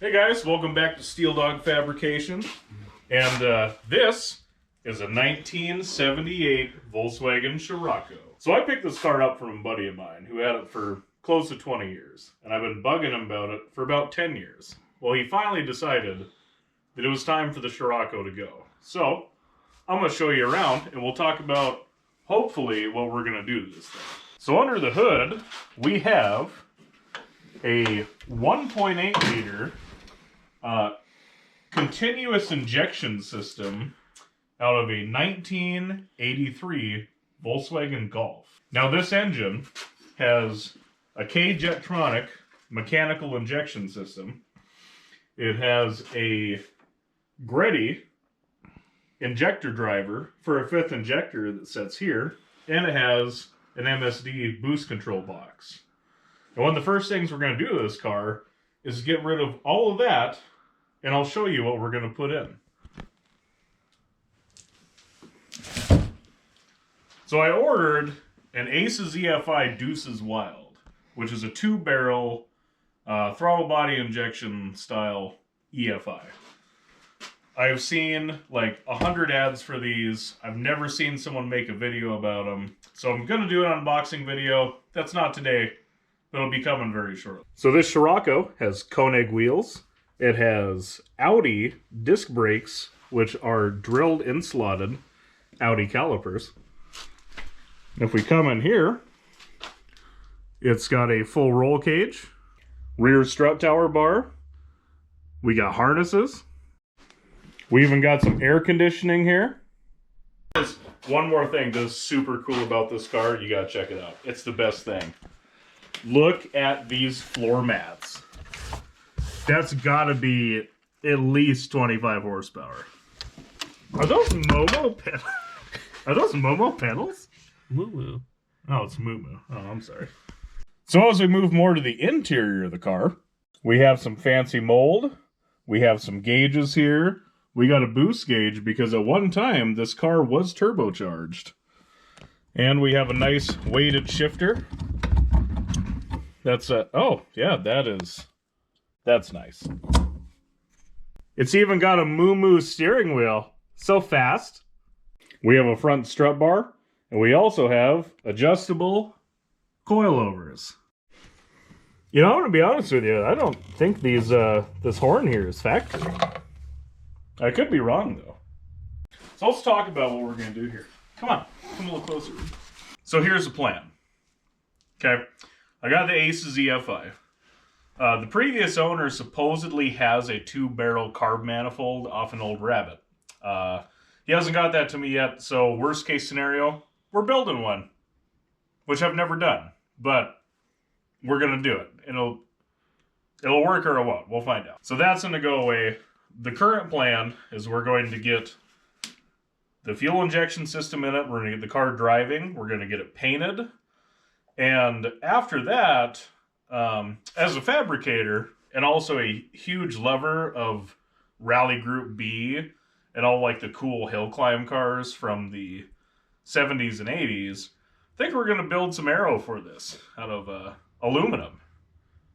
Hey guys, welcome back to Steel Dog Fabrication. And this is a 1978 Volkswagen Scirocco. So I picked this car up from a buddy of mine who had it for close to 20 years. And I've been bugging him about it for about 10 years. Well, he finally decided that it was time for the Scirocco to go. So I'm going to show you around and we'll talk about, hopefully, what we're going to do to this thing. So under the hood, we have a 1.8 liter continuous injection system out of a 1983 Volkswagen Golf. Now this engine has a K-Jetronic mechanical injection system. It has a Greddy injector driver for a fifth injector that sits here, and it has an MSD boost control box. And one of the first things we're going to do to this car is get rid of all of that, and I'll show you what we're going to put in. So I ordered an Aces EFI Deuces Wild, which is a 2-barrel throttle body injection style EFI. I've seen like 100 ads for these. I've never seen someone make a video about them. So I'm going to do an unboxing video. That's not today, but it'll be coming very shortly. So this Scirocco has Koenig wheels. It has Audi disc brakes, which are drilled in slotted Audi calipers. If we come in here, it's got a full roll cage, rear strut tower bar. We got harnesses. We even got some air conditioning here. There's one more thing that's super cool about this car. You gotta check it out. It's the best thing. Look at these floor mats. That's gotta be at least 25 horsepower. Are those Momo pedals? Are those Momo pedals? Moo-moo. Oh, it's Moo-moo. Oh, I'm sorry. So as we move more to the interior of the car, we have some fancy mold. We have some gauges here. We got a boost gauge because at one time this car was turbocharged. And we have a nice weighted shifter. That's oh yeah, that's nice. It's even got a moo-moo steering wheel. So fast. We have a front strut bar, and we also have adjustable coilovers. You know, I'm gonna be honest with you, I don't think these this horn here is factory. I could be wrong though. So let's talk about what we're gonna do here. Come on, come a little closer. So here's the plan. Okay, I got the Aces EFI. The previous owner supposedly has a 2-barrel carb manifold off an old Rabbit. He hasn't got that to me yet, so worst case scenario, we're building one, which I've never done, but we're gonna do it. It'll work or it won't. We'll find out. So that's gonna go away. The current plan is we're going to get the fuel injection system in it. We're gonna get the car driving. We're gonna get it painted, and after that, as a fabricator and also a huge lover of Rally Group B and all like the cool hill climb cars from the 70s and 80s, I think we're going to build some aero for this out of aluminum.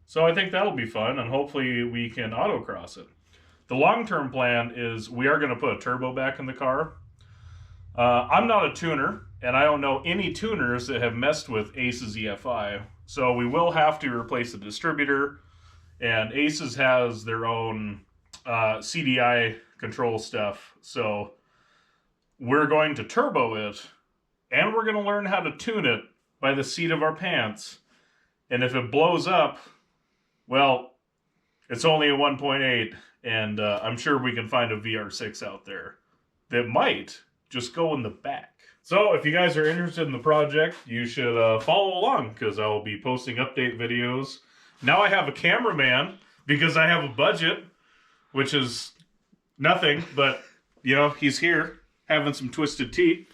So I think that'll be fun, and hopefully we can autocross it. The long-term plan is we are going to put a turbo back in the car. I'm not a tuner, and I don't know any tuners that have messed with Aces EFI. So we will have to replace the distributor, and Aces has their own CDI control stuff. So we're going to turbo it, and we're going to learn how to tune it by the seat of our pants. And if it blows up, well, it's only a 1.8, and I'm sure we can find a VR6 out there that might just go in the back. So if you guys are interested in the project, you should follow along, because I will be posting update videos. Now I have a cameraman because I have a budget, which is nothing, but, you know, he's here having some twisted tea,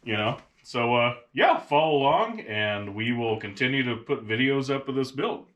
you know. So, yeah, follow along, and we will continue to put videos up of this build.